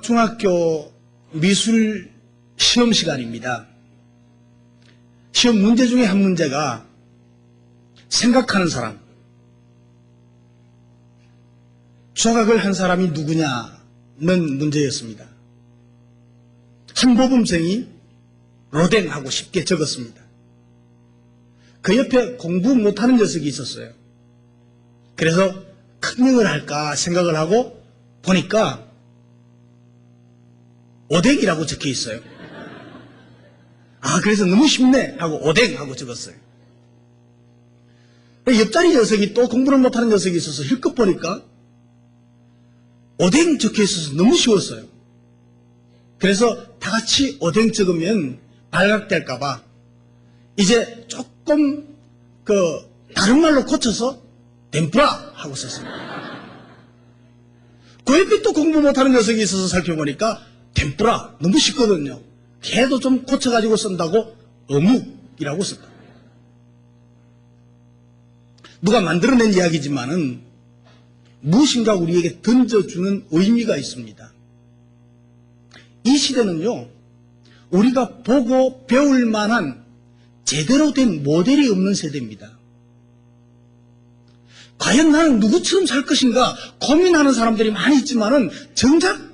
중학교 미술 시험 시간입니다. 시험 문제 중에 한 문제가 생각하는 사람, 조각을 한 사람이 누구냐는 문제였습니다. 한 모범생이 로댕하고 쉽게 적었습니다. 그 옆에 공부 못하는 녀석이 있었어요. 그래서 큰명을 할까 생각을 하고 보니까 오뎅이라고 적혀 있어요. 그래서 너무 쉽네 하고 오뎅하고 적었어요. 옆자리 녀석이 또 공부를 못하는 녀석이 있어서 힐끗 보니까 오뎅 적혀 있어서 너무 쉬웠어요. 그래서 다 같이 오뎅 적으면 발각될까봐 이제 조금 다른 말로 고쳐서 덴뿌라 하고 썼습니다. 그 옆에 또 공부 못하는 녀석이 있어서 살펴보니까 덴뿌라 너무 쉽거든요. 걔도 좀 고쳐가지고 쓴다고 어묵이라고 썼다. 누가 만들어낸 이야기지만은 무엇인가 우리에게 던져주는 의미가 있습니다. 이 시대는요, 우리가 보고 배울 만한 제대로 된 모델이 없는 세대입니다. 과연 나는 누구처럼 살 것인가 고민하는 사람들이 많이 있지만은 정작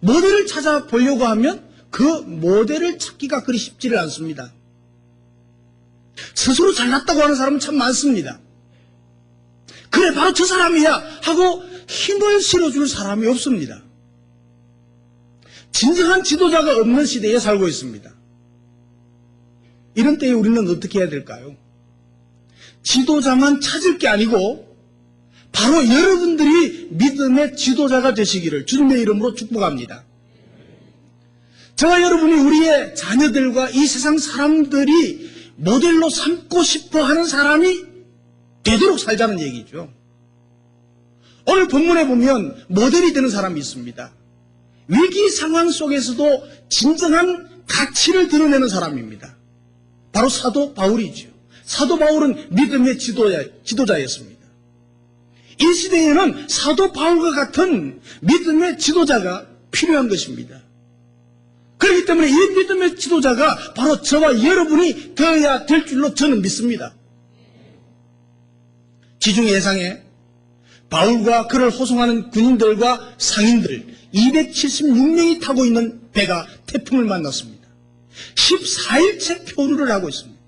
모델을 찾아보려고 하면 그 모델을 찾기가 그리 쉽지를 않습니다. 스스로 잘났다고 하는 사람은 참 많습니다. 그래 바로 저 사람이야 하고 힘을 실어줄 사람이 없습니다. 진정한 지도자가 없는 시대에 살고 있습니다. 이런 때에 우리는 어떻게 해야 될까요? 지도자만 찾을 게 아니고 바로 여러분들이 믿음의 지도자가 되시기를 주님의 이름으로 축복합니다. 저와 여러분이 우리의 자녀들과 이 세상 사람들이 모델로 삼고 싶어 하는 사람이 되도록 살자는 얘기죠. 오늘 본문에 보면 모델이 되는 사람이 있습니다. 위기 상황 속에서도 진정한 가치를 드러내는 사람입니다. 바로 사도 바울이죠. 사도 바울은 믿음의 지도자였습니다. 이 시대에는 사도 바울과 같은 믿음의 지도자가 필요한 것입니다. 그렇기 때문에 이 믿음의 지도자가 바로 저와 여러분이 되어야 될 줄로 저는 믿습니다. 지중 해상에 바울과 그를 호송하는 군인들과 상인들 276명이 타고 있는 배가 태풍을 만났습니다. 14일째 표류를 하고 있습니다.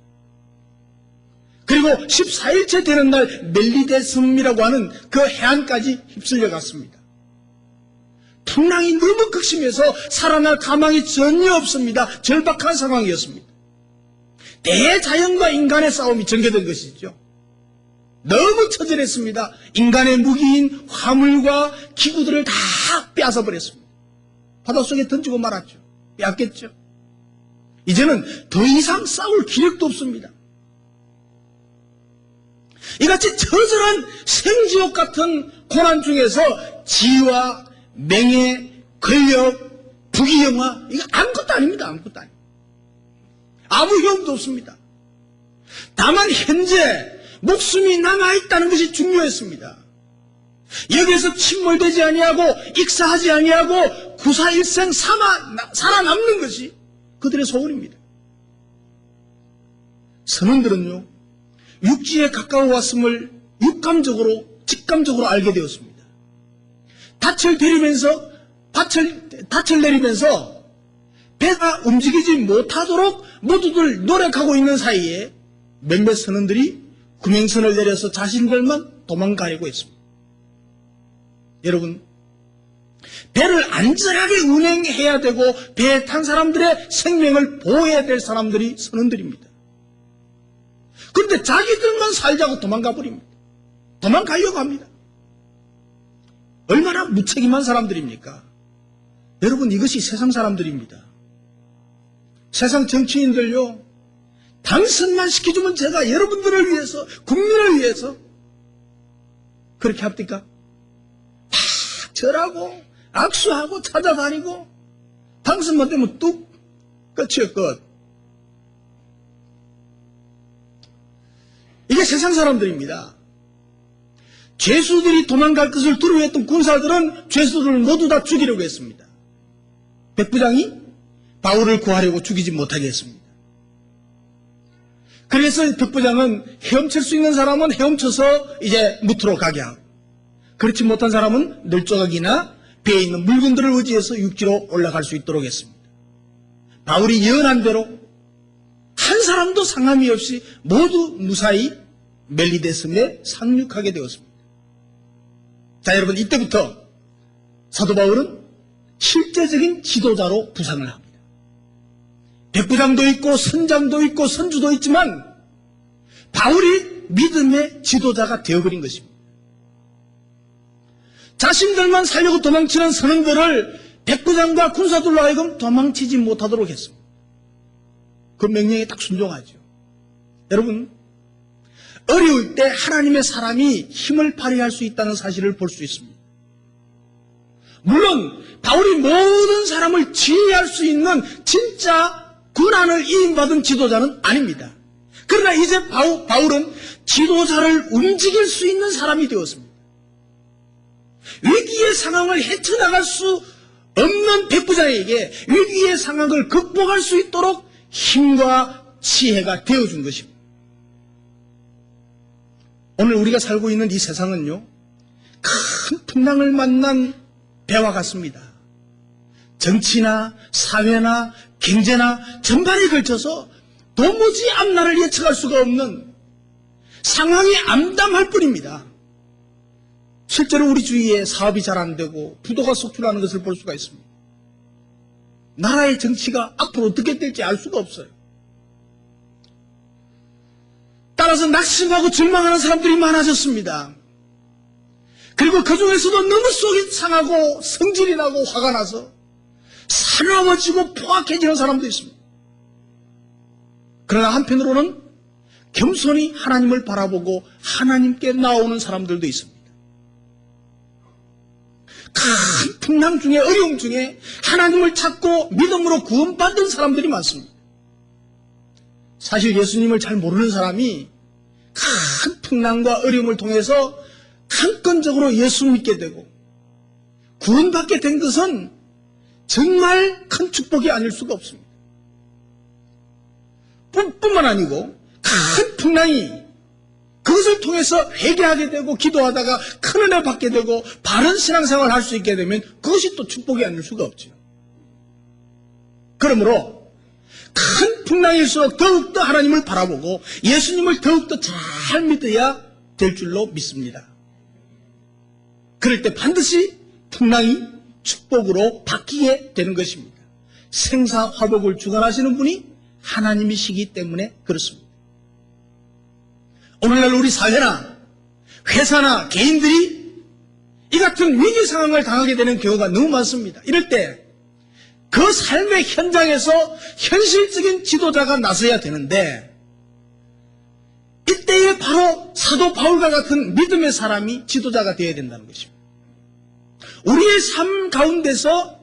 그리고 14일째 되는 날 멜리데 섬이라고 하는 그 해안까지 휩쓸려 갔습니다. 풍랑이 너무 극심해서 살아날 가망이 전혀 없습니다. 절박한 상황이었습니다. 대자연과 인간의 싸움이 전개된 것이죠. 너무 처절했습니다. 인간의 무기인 화물과 기구들을 다 빼앗아버렸습니다. 바닷속에 던지고 말았죠. 빼앗겠죠. 이제는 더 이상 싸울 기력도 없습니다. 이같이 처절한 생지옥 같은 고난 중에서 지와 명예, 권력, 부귀영화 이거 아무것도 아닙니다. 아무것도 아닙니다. 아무 효험도 없습니다. 다만 현재 목숨이 남아있다는 것이 중요했습니다. 여기에서 침몰되지 아니하고 익사하지 아니하고 구사일생 살아남는 것이 그들의 소원입니다. 선원들은요, 육지에 가까워 왔음을 직감적으로 알게 되었습니다. 닻을 내리면서 배가 움직이지 못하도록 모두들 노력하고 있는 사이에 몇몇 선원들이 구명선을 내려서 자신들만 도망가려고 했습니다. 여러분, 배를 안전하게 운행해야 되고 배에 탄 사람들의 생명을 보호해야 될 사람들이 선원들입니다. 그런데 자기들만 살자고 도망가 버립니다. 도망가려고 합니다. 얼마나 무책임한 사람들입니까? 여러분, 이것이 세상 사람들입니다. 세상 정치인들요, 당선만 시켜주면 제가 여러분들을 위해서, 국민을 위해서 그렇게 합니까? 다 절하고 악수하고 찾아다니고 당선만 되면 뚝 끝이요, 끝. 이게 세상 사람들입니다. 죄수들이 도망갈 것을 두려워했던 군사들은 죄수들을 모두 다 죽이려고 했습니다. 백부장이 바울을 구하려고 죽이지 못하게 했습니다. 그래서 백부장은 헤엄칠 수 있는 사람은 헤엄쳐서 이제 무트로 가게 하고, 그렇지 못한 사람은 널조각이나 배에 있는 물건들을 의지해서 육지로 올라갈 수 있도록 했습니다. 바울이 예언한 대로 한 사람도 상함이 없이 모두 무사히 멜리데섬에 상륙하게 되었습니다. 자, 여러분, 이때부터 사도 바울은 실제적인 지도자로 부상을 합니다. 백부장도 있고 선장도 있고 선주도 있지만 바울이 믿음의 지도자가 되어버린 것입니다. 자신들만 살려고 도망치는 선원들을 백부장과 군사들로 하여금 도망치지 못하도록 했습니다. 그 명령에 딱 순종하죠. 여러분, 어려울 때 하나님의 사람이 힘을 발휘할 수 있다는 사실을 볼 수 있습니다. 물론 바울이 모든 사람을 지휘할 수 있는 진짜 권한을 이임받은 지도자는 아닙니다. 그러나 이제 바울은 지도자를 움직일 수 있는 사람이 되었습니다. 위기의 상황을 헤쳐나갈 수 없는 백부장에게 위기의 상황을 극복할 수 있도록 힘과 지혜가 되어준 것입니다. 오늘 우리가 살고 있는 이 세상은요, 큰 풍랑을 만난 배와 같습니다. 정치나 사회나 경제나 전반에 걸쳐서 도무지 앞날을 예측할 수가 없는 상황이 암담할 뿐입니다. 실제로 우리 주위에 사업이 잘 안 되고 부도가 속출하는 것을 볼 수가 있습니다. 나라의 정치가 앞으로 어떻게 될지 알 수가 없어요. 따라서 낙심하고 절망하는 사람들이 많아졌습니다. 그리고 그 중에서도 너무 속이 상하고 성질이 나고 화가 나서 사나워지고 포악해지는 사람도 있습니다. 그러나 한편으로는 겸손히 하나님을 바라보고 하나님께 나오는 사람들도 있습니다. 큰 풍랑 중에, 어려움 중에 하나님을 찾고 믿음으로 구원받은 사람들이 많습니다. 사실 예수님을 잘 모르는 사람이 큰 풍랑과 어려움을 통해서 강건적으로 예수 믿게 되고 구원받게 된 것은 정말 큰 축복이 아닐 수가 없습니다. 뿐만 아니고 큰 풍랑이 그것을 통해서 회개하게 되고 기도하다가 큰 은혜 받게 되고 바른 신앙생활을 할 수 있게 되면 그것이 또 축복이 아닐 수가 없죠. 그러므로 큰 풍랑일수록 더욱더 하나님을 바라보고 예수님을 더욱더 잘 믿어야 될 줄로 믿습니다. 그럴 때 반드시 풍랑이 축복으로 바뀌게 되는 것입니다. 생사화복을 주관하시는 분이 하나님이시기 때문에 그렇습니다. 오늘날 우리 사회나 회사나 개인들이 이 같은 위기 상황을 당하게 되는 경우가 너무 많습니다. 이럴 때 그 삶의 현장에서 현실적인 지도자가 나서야 되는데 이때에 바로 사도 바울과 같은 믿음의 사람이 지도자가 되어야 된다는 것입니다. 우리의 삶 가운데서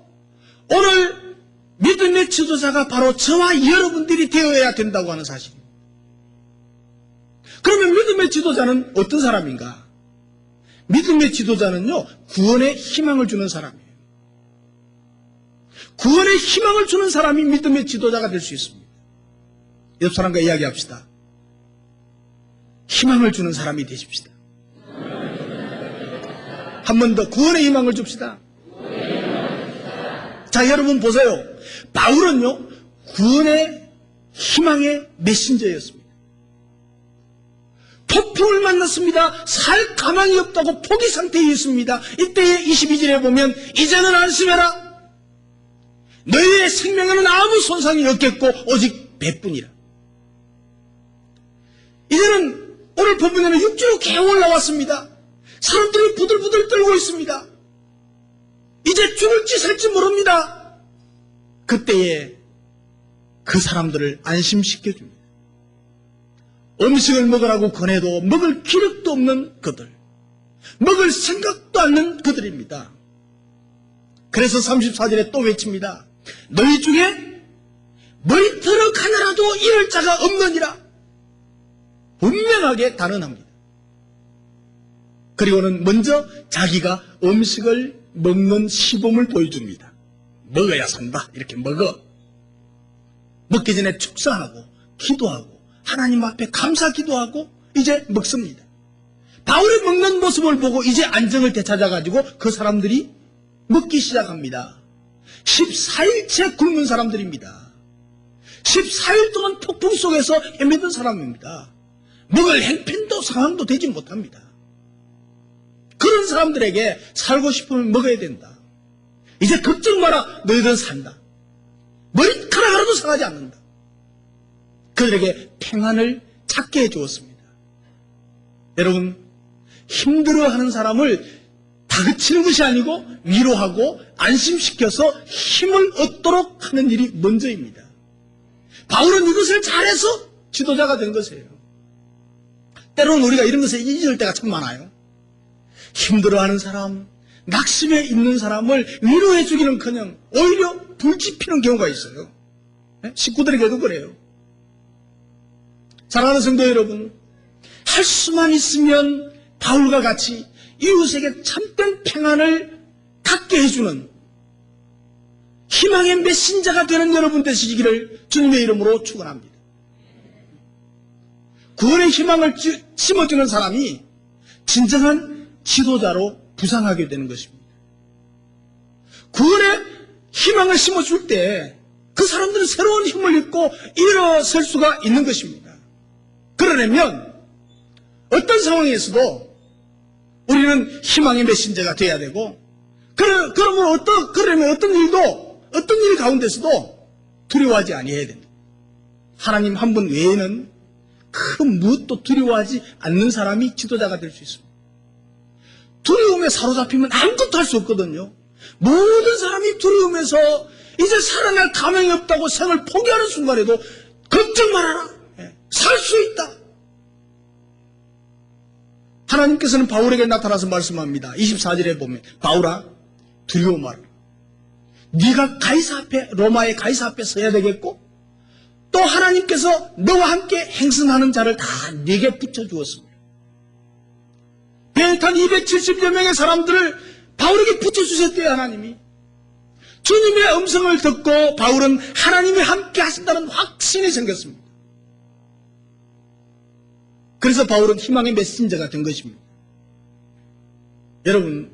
오늘 믿음의 지도자가 바로 저와 여러분들이 되어야 된다고 하는 사실입니다. 그러면 믿음의 지도자는 어떤 사람인가? 믿음의 지도자는요, 구원의 희망을 주는 사람이에요. 구원의 희망을 주는 사람이 믿음의 지도자가 될 수 있습니다. 옆 사람과 이야기합시다. 희망을 주는 사람이 되십시다. 한 번 더 구원의 희망을 줍시다. 자, 여러분 보세요. 바울은요, 구원의 희망의 메신저였습니다. 폭풍을 만났습니다. 살 가망이 없다고 포기 상태에 있습니다. 이때의 22절에 보면 이제는 안심해라. 너희의 생명에는 아무 손상이 없겠고 오직 배뿐이라. 이제는 오늘 본문에는 육지로 개어 올라왔습니다. 사람들이 부들부들 떨고 있습니다. 이제 죽을지 살지 모릅니다. 그때에 그 사람들을 안심시켜줍니다. 음식을 먹으라고 권해도 먹을 기력도 없는 그들, 먹을 생각도 않는 그들입니다. 그래서 34절에 또 외칩니다. 너희 중에 머리털어 하나라도 잃을 자가 없느니라. 분명하게 단언합니다. 그리고는 먼저 자기가 음식을 먹는 시범을 보여줍니다. 먹어야 산다. 이렇게 먹어. 먹기 전에 축사하고 기도하고 하나님 앞에 감사 기도하고 이제 먹습니다. 바울이 먹는 모습을 보고 이제 안정을 되찾아가지고 그 사람들이 먹기 시작합니다. 14일째 굶은 사람들입니다. 14일 동안 폭풍 속에서 헤매던 사람입니다. 먹을 행편도 상황도 되지 못합니다. 그런 사람들에게 살고 싶으면 먹어야 된다. 이제 걱정 마라. 너희들은 산다. 머리카락 하나도 상하지 않는다. 그들에게 평안을 찾게 해주었습니다. 여러분, 힘들어하는 사람을 다그치는 것이 아니고 위로하고 안심시켜서 힘을 얻도록 하는 일이 먼저입니다. 바울은 이것을 잘해서 지도자가 된 것이에요. 때로는 우리가 이런 것에 잊을 때가 참 많아요. 힘들어하는 사람, 낙심에 있는 사람을 위로해 주기는커녕 오히려 불지피는 경우가 있어요. 식구들에게도 그래요. 사랑하는 성도 여러분, 할 수만 있으면 바울과 같이 이웃에게 참된 평안을 갖게 해주는 희망의 메신저가 되는 여러분 되시기를 주님의 이름으로 축원합니다. 구원의 희망을 심어주는 사람이 진정한 지도자로 부상하게 되는 것입니다. 구원의 희망을 심어줄 때 그 사람들은 새로운 힘을 입고 일어설 수가 있는 것입니다. 그러려면 어떤 상황에서도 우리는 희망의 메신저가 돼야 되고, 그러면 어떤 일 가운데서도 두려워하지 아니해야 된다. 하나님 한 분 외에는 큰 무엇도 두려워하지 않는 사람이 지도자가 될 수 있습니다. 두려움에 사로잡히면 아무것도 할 수 없거든요. 모든 사람이 두려움에서 이제 살아날 가망이 없다고 생을 포기하는 순간에도 걱정 말아라. 살 수 있다. 하나님께서는 바울에게 나타나서 말씀합니다. 24절에 보면 바울아 두려워 말아라. 네가 가이사 앞에 로마의 가이사 앞에 서야 되겠고 또 하나님께서 너와 함께 행선하는 자를 다 네게 붙여주었습니다. 배에 탄 270여 명의 사람들을 바울에게 붙여주셨대요. 하나님이. 주님의 음성을 듣고 바울은 하나님이 함께 하신다는 확신이 생겼습니다. 그래서 바울은 희망의 메신저가 된 것입니다. 여러분,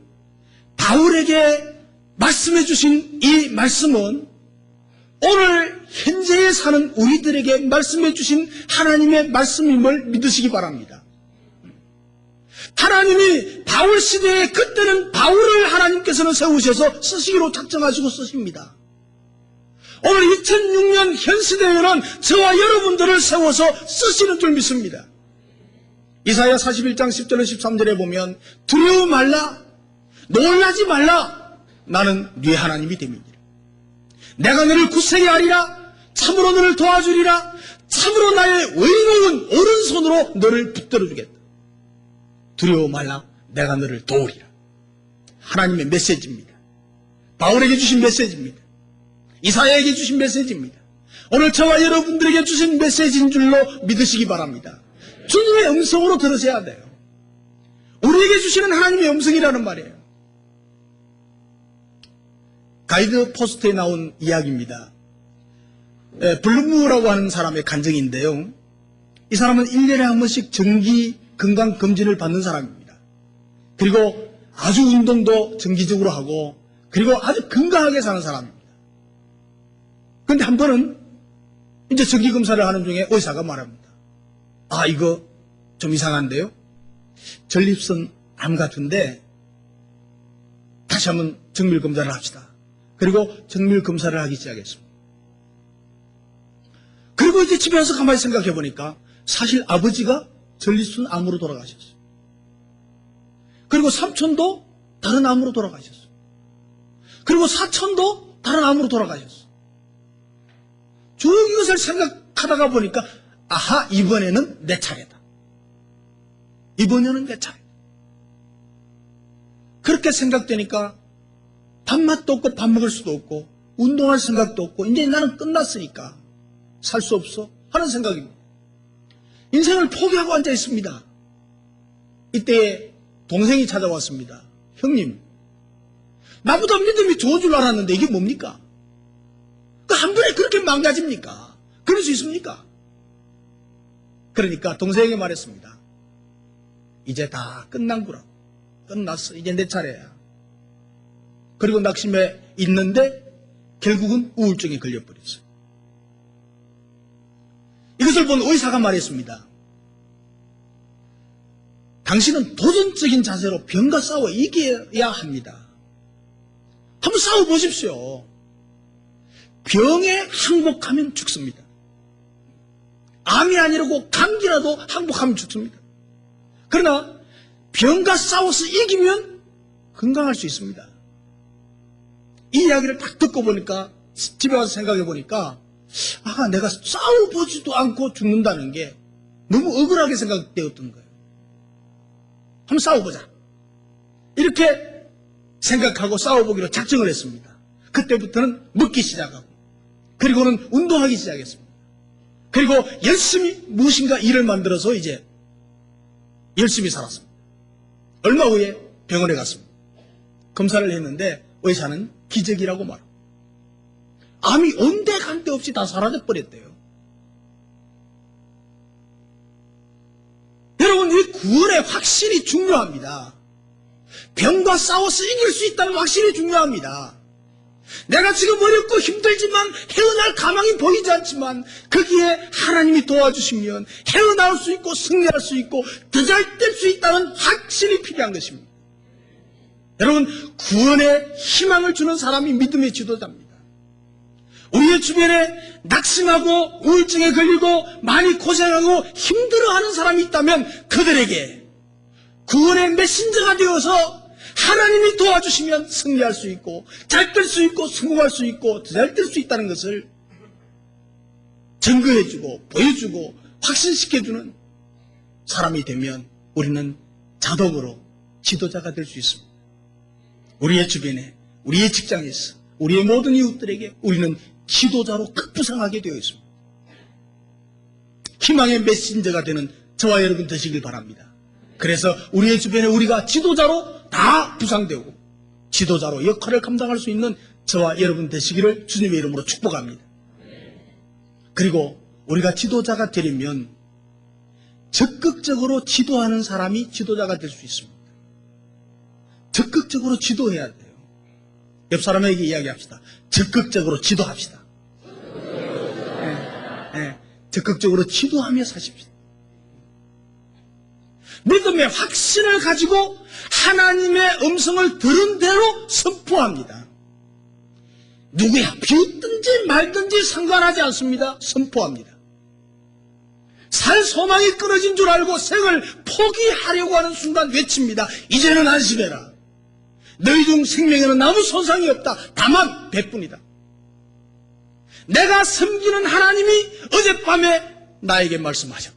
바울에게 말씀해 주신 이 말씀은 오늘 현재에 사는 우리들에게 말씀해 주신 하나님의 말씀임을 믿으시기 바랍니다. 하나님이 바울 시대에 그때는 바울을 하나님께서는 세우셔서 쓰시기로 작정하시고 쓰십니다. 오늘 2006년 현 시대에는 저와 여러분들을 세워서 쓰시는 줄 믿습니다. 이사야 41장 10절로 13절에 보면 두려워 말라, 놀라지 말라, 나는 네 하나님이 됨이니라. 내가 너를 굳세게 하리라, 참으로 너를 도와주리라, 참으로 나의 의로운 오른손으로 너를 붙들어 주겠다. 두려워 말라, 내가 너를 도우리라. 하나님의 메시지입니다. 바울에게 주신 메시지입니다. 이사야에게 주신 메시지입니다. 오늘 저와 여러분들에게 주신 메시지인 줄로 믿으시기 바랍니다. 주님의 음성으로 들으셔야 돼요. 우리에게 주시는 하나님의 음성이라는 말이에요. 가이드 포스트에 나온 이야기입니다. 블루무라고 하는 사람의 간증인데요. 이 사람은 1년에 한 번씩 정기 건강검진을 받는 사람입니다. 그리고 아주 운동도 정기적으로 하고 그리고 아주 건강하게 사는 사람입니다. 그런데 한 번은 이제 정기검사를 하는 중에 의사가 말합니다. 아, 이거 좀 이상한데요? 전립선 암 같은데 다시 한번 정밀검사를 합시다. 그리고 정밀검사를 하기 시작했습니다. 그리고 이제 집에 와서 가만히 생각해 보니까 사실 아버지가 전립선 암으로 돌아가셨어요. 그리고 삼촌도 다른 암으로 돌아가셨어요. 그리고 사촌도 다른 암으로 돌아가셨어요. 쭉 이것을 생각하다가 보니까 아하, 이번에는 내 차례다. 이번에는 내 차례다. 그렇게 생각되니까 밥맛도 없고 밥 먹을 수도 없고 운동할 생각도 없고 이제 나는 끝났으니까 살 수 없어 하는 생각입니다. 인생을 포기하고 앉아 있습니다. 이때 동생이 찾아왔습니다. 형님, 나보다 믿음이 좋은 줄 알았는데 이게 뭡니까? 한 번에 그렇게 망가집니까? 그럴 수 있습니까? 그러니까 동생에게 말했습니다. 이제 다 끝난구나. 끝났어. 이제 내 차례야. 그리고 낙심해 있는데 결국은 우울증에 걸려버렸어요. 이것을 본 의사가 말했습니다. 당신은 도전적인 자세로 병과 싸워 이겨야 합니다. 한번 싸워보십시오. 병에 항복하면 죽습니다. 암이 아니라고 감기라도 항복하면 죽습니다. 그러나 병과 싸워서 이기면 건강할 수 있습니다. 이 이야기를 딱 듣고 보니까 집에 와서 생각해 보니까 내가 싸워보지도 않고 죽는다는 게 너무 억울하게 생각되었던 거예요. 한번 싸워보자. 이렇게 생각하고 싸워보기로 작정을 했습니다. 그때부터는 먹기 시작하고 그리고는 운동하기 시작했습니다. 그리고 열심히 무엇인가 일을 만들어서 이제 열심히 살았습니다. 얼마 후에 병원에 갔습니다. 검사를 했는데 의사는 기적이라고 말합니다. 암이 온데간데 없이 다 사라져 버렸대요. 여러분, 이 구원의 확신이 중요합니다. 병과 싸워서 이길 수 있다는 확신이 중요합니다. 내가 지금 어렵고 힘들지만 헤어날 가망이 보이지 않지만 거기에 하나님이 도와주시면 헤어나올 수 있고 승리할 수 있고 더 잘 될 수 있다는 확신이 필요한 것입니다. 여러분, 구원의 희망을 주는 사람이 믿음의 지도자입니다. 우리의 주변에 낙심하고 우울증에 걸리고 많이 고생하고 힘들어하는 사람이 있다면 그들에게 구원의 메신저가 되어서 하나님이 도와주시면 승리할 수 있고 잘 될 수 있고 성공할 수 있고 더 잘 될 수 있다는 것을 증거해주고 보여주고 확신시켜주는 사람이 되면 우리는 자동으로 지도자가 될 수 있습니다. 우리의 주변에, 우리의 직장에서, 우리의 모든 이웃들에게 우리는 지도자로 급부상하게 되어 있습니다. 희망의 메신저가 되는 저와 여러분 되시길 바랍니다. 그래서 우리의 주변에 우리가 지도자로 다 부상되고 지도자로 역할을 감당할 수 있는 저와 여러분 되시기를 주님의 이름으로 축복합니다. 그리고 우리가 지도자가 되려면 적극적으로 지도하는 사람이 지도자가 될 수 있습니다. 적극적으로 지도해야 돼요. 옆 사람에게 이야기합시다. 적극적으로 지도합시다. 적극적으로 지도하며 사십시다. 믿음의 확신을 가지고 하나님의 음성을 들은 대로 선포합니다. 누구야 비웃든지 말든지 상관하지 않습니다. 선포합니다. 살 소망이 끊어진 줄 알고 생을 포기하려고 하는 순간 외칩니다. 이제는 안심해라. 너희 중 생명에는 아무 손상이 없다. 다만 배뿐이다. 내가 섬기는 하나님이 어젯밤에 나에게 말씀하셨다.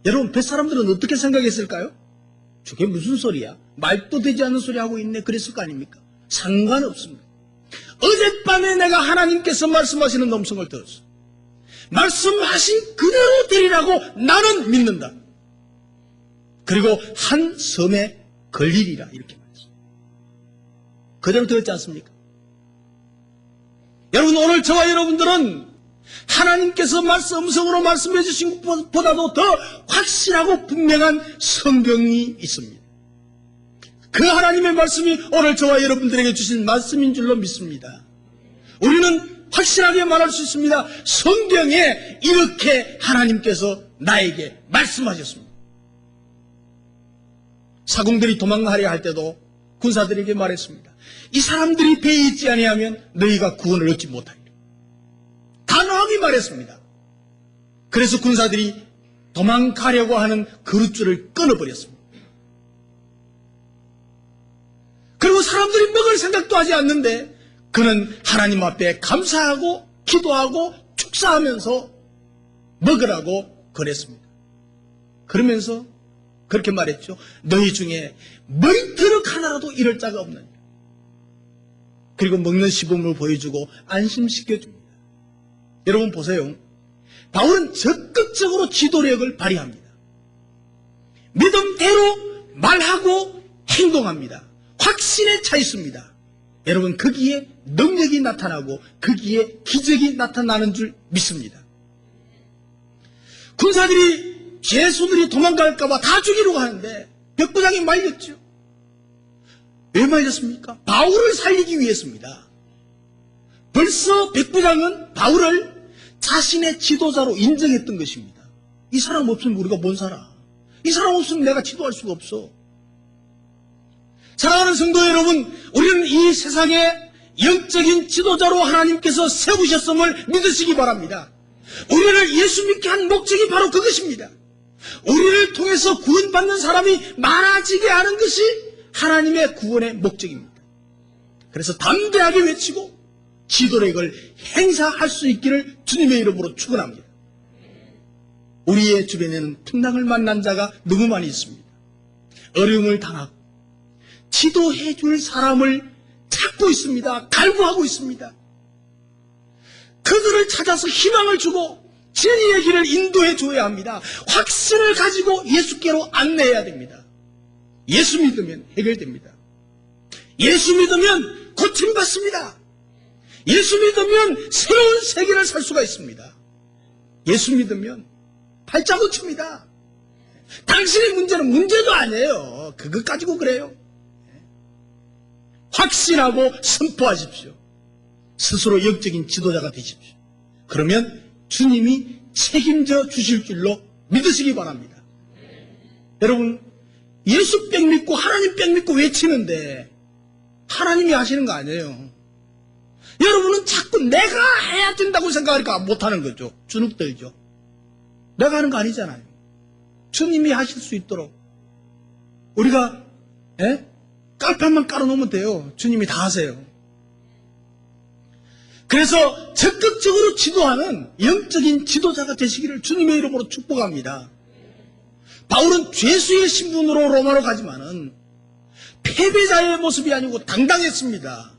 여러분, 뱃사람들은 어떻게 생각했을까요? 저게 무슨 소리야? 말도 되지 않는 소리 하고 있네. 그랬을 거 아닙니까? 상관없습니다. 어젯밤에 내가 하나님께서 말씀하시는 음성을 들었어. 말씀하신 그대로 되리라고 나는 믿는다. 그리고 한 섬에 걸리리라 이렇게 말했어요. 그대로 들었지 않습니까? 여러분, 오늘 저와 여러분들은 하나님께서 음성으로 말씀해 주신 것보다도 더 확실하고 분명한 성경이 있습니다. 그 하나님의 말씀이 오늘 저와 여러분들에게 주신 말씀인 줄로 믿습니다. 우리는 확실하게 말할 수 있습니다. 성경에 이렇게 하나님께서 나에게 말씀하셨습니다. 사공들이 도망하려 할 때도 군사들에게 말했습니다. 이 사람들이 배에 있지 아니하면 너희가 구원을 얻지 못하리라. 단호하게 말했습니다. 그래서 군사들이 도망가려고 하는 그릇줄을 끊어버렸습니다. 그리고 사람들이 먹을 생각도 하지 않는데 그는 하나님 앞에 감사하고 기도하고 축사하면서 먹으라고 그랬습니다. 그러면서 그렇게 말했죠. 너희 중에 머리털럭 하나라도 잃을 자가 없느냐. 그리고 먹는 시범을 보여주고 안심시켜줍니다. 여러분 보세요. 바울은 적극적으로 지도력을 발휘합니다. 믿음대로 말하고 행동합니다. 확신에 차 있습니다. 여러분, 거기에 능력이 나타나고 거기에 기적이 나타나는 줄 믿습니다. 군사들이 죄수들이 도망갈까봐 다 죽이려고 하는데 백부장이 말렸죠. 왜 말렸습니까? 바울을 살리기 위해서입니다. 벌써 백부장은 바울을 자신의 지도자로 인정했던 것입니다. 이 사람 없으면 우리가 못 살아. 이 사람 없으면 내가 지도할 수가 없어. 사랑하는 성도 여러분, 우리는 이 세상에 영적인 지도자로 하나님께서 세우셨음을 믿으시기 바랍니다. 우리를 예수 믿게 한 목적이 바로 그것입니다. 우리를 통해서 구원받는 사람이 많아지게 하는 것이 하나님의 구원의 목적입니다. 그래서 담대하게 외치고 지도력을 행사할 수 있기를 주님의 이름으로 축원합니다. 우리의 주변에는 풍랑을 만난 자가 너무 많이 있습니다. 어려움을 당하고 지도해 줄 사람을 찾고 있습니다. 갈구하고 있습니다. 그들을 찾아서 희망을 주고 진리의 길을 인도해 줘야 합니다. 확신을 가지고 예수께로 안내해야 됩니다. 예수 믿으면 해결됩니다. 예수 믿으면 고침받습니다. 예수 믿으면 새로운 세계를 살 수가 있습니다. 예수 믿으면 팔자고 칩니다. 당신의 문제는 문제도 아니에요. 그것 가지고 그래요. 확신하고 선포하십시오. 스스로 영적인 지도자가 되십시오. 그러면 주님이 책임져 주실 줄로 믿으시기 바랍니다. 여러분, 예수 백 믿고 하나님 백 믿고 외치는데 하나님이 하시는 거 아니에요. 여러분은 자꾸 내가 해야 된다고 생각하니까 못하는 거죠. 주눅들죠. 내가 하는 거 아니잖아요. 주님이 하실 수 있도록 우리가 깔판만 깔아놓으면 돼요. 주님이 다 하세요. 그래서 적극적으로 지도하는 영적인 지도자가 되시기를 주님의 이름으로 축복합니다. 바울은 죄수의 신분으로 로마로 가지만은 패배자의 모습이 아니고 당당했습니다.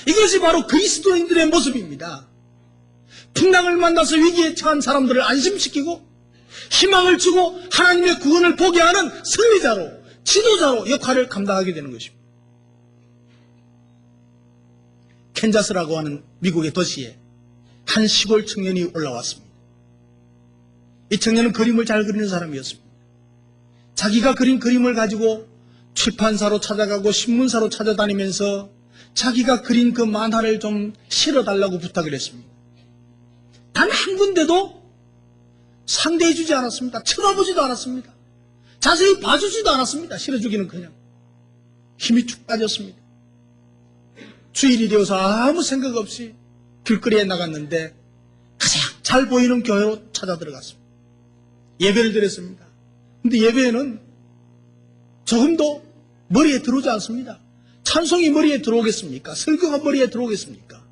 이것이 바로 그리스도인들의 모습입니다. 풍랑을 만나서 위기에 처한 사람들을 안심시키고 희망을 주고 하나님의 구원을 보게 하는 승리자로, 지도자로 역할을 감당하게 되는 것입니다. 캔자스라고 하는 미국의 도시에 한 시골 청년이 올라왔습니다. 이 청년은 그림을 잘 그리는 사람이었습니다. 자기가 그린 그림을 가지고 출판사로 찾아가고 신문사로 찾아다니면서 자기가 그린 그 만화를 좀 실어달라고 부탁을 했습니다. 단 한 군데도 상대해주지 않았습니다. 쳐다보지도 않았습니다. 자세히 봐주지도 않았습니다. 실어주기는 그냥. 힘이 쭉 빠졌습니다. 주일이 되어서 아무 생각 없이 길거리에 나갔는데 가장 잘 보이는 교회로 찾아 들어갔습니다. 예배를 드렸습니다. 근데 예배에는 조금도 머리에 들어오지 않습니다. 찬송이 머리에 들어오겠습니까? 설교가 머리에 들어오겠습니까?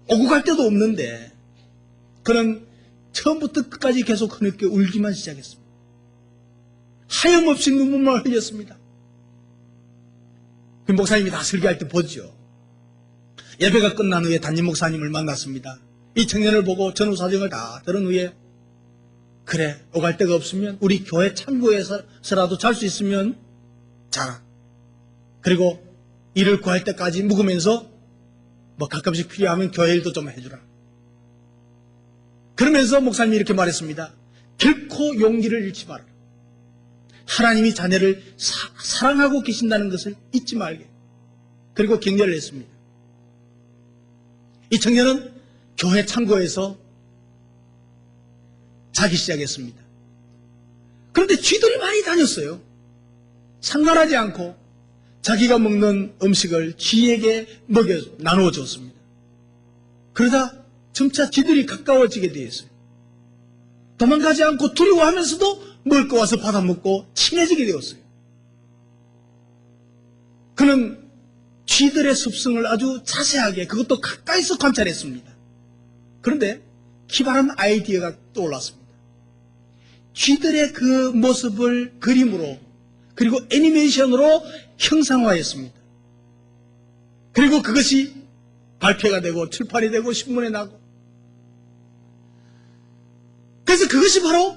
오고 갈 데도 없는데 그는 처음부터 끝까지 계속 흐느껴 울기만 시작했습니다. 하염없이 눈물만 흘렸습니다. 그 목사님이 다 설교할 때 보죠. 예배가 끝난 후에 담임 목사님을 만났습니다. 이 청년을 보고 전후 사정을 다 들은 후에 그래, 오갈 데가 없으면 우리 교회 창고에서라도 잘 수 있으면 자라. 그리고 일을 구할 때까지 묵으면서 뭐 가끔씩 필요하면 교회 일도 좀 해주라. 그러면서 목사님이 이렇게 말했습니다. 결코 용기를 잃지 마라. 하나님이 자녀를 사랑하고 계신다는 것을 잊지 말게. 그리고 격려를 했습니다. 이 청년은 교회 창고에서 자기 시작했습니다. 그런데 쥐들이 많이 다녔어요. 상관하지 않고 자기가 먹는 음식을 쥐에게 나누어 줬습니다. 그러다 점차 쥐들이 가까워지게 되었어요. 도망가지 않고 두려워하면서도 먹을 거 와서 받아먹고 친해지게 되었어요. 그는 쥐들의 습성을 아주 자세하게 그것도 가까이서 관찰했습니다. 그런데 기발한 아이디어가 떠올랐습니다. 쥐들의 그 모습을 그림으로 그리고 애니메이션으로 형상화했습니다. 그리고 그것이 발표가 되고 출판이 되고 신문에 나고 그래서 그것이 바로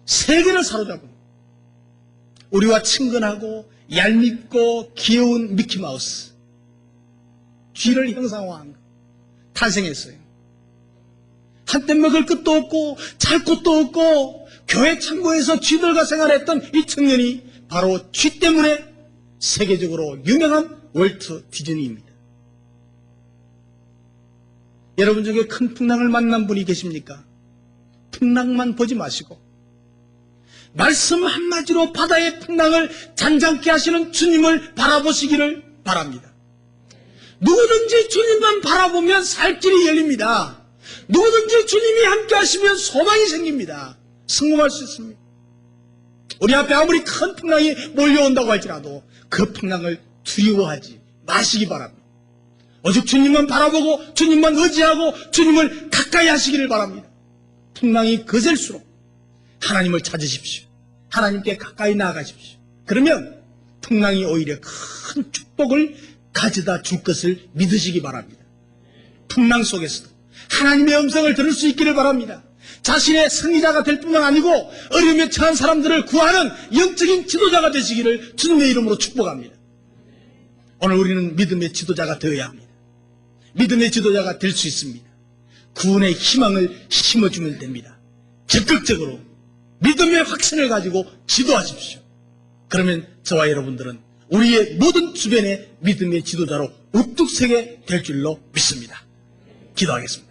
세계를 사로잡은 우리와 친근하고 얄밉고 귀여운 미키마우스, 쥐를 형상화한 거, 탄생했어요. 한때 먹을 것도 없고 잘 곳도 없고 교회 창고에서 쥐들과 생활했던 이 청년이 바로 쥐 때문에 세계적으로 유명한 월트 디즈니입니다. 여러분 중에 큰 풍랑을 만난 분이 계십니까? 풍랑만 보지 마시고 말씀 한마디로 바다의 풍랑을 잔잔케 하시는 주님을 바라보시기를 바랍니다. 누구든지 주님만 바라보면 살 길이 열립니다. 누구든지 주님이 함께 하시면 소망이 생깁니다. 성공할 수 있습니다. 우리 앞에 아무리 큰 풍랑이 몰려온다고 할지라도 그 풍랑을 두려워하지 마시기 바랍니다. 오직 주님만 바라보고 주님만 의지하고 주님을 가까이 하시기를 바랍니다. 풍랑이 거셀수록 하나님을 찾으십시오. 하나님께 가까이 나아가십시오. 그러면 풍랑이 오히려 큰 축복을 가져다 줄 것을 믿으시기 바랍니다. 풍랑 속에서도 하나님의 음성을 들을 수 있기를 바랍니다. 자신의 승리자가 될 뿐만 아니고 어려움에 처한 사람들을 구하는 영적인 지도자가 되시기를 주님의 이름으로 축복합니다. 오늘 우리는 믿음의 지도자가 되어야 합니다. 믿음의 지도자가 될 수 있습니다. 구원의 희망을 심어주면 됩니다. 적극적으로 믿음의 확신을 가지고 지도하십시오. 그러면 저와 여러분들은 우리의 모든 주변의 믿음의 지도자로 우뚝 서게 될 줄로 믿습니다. 기도하겠습니다.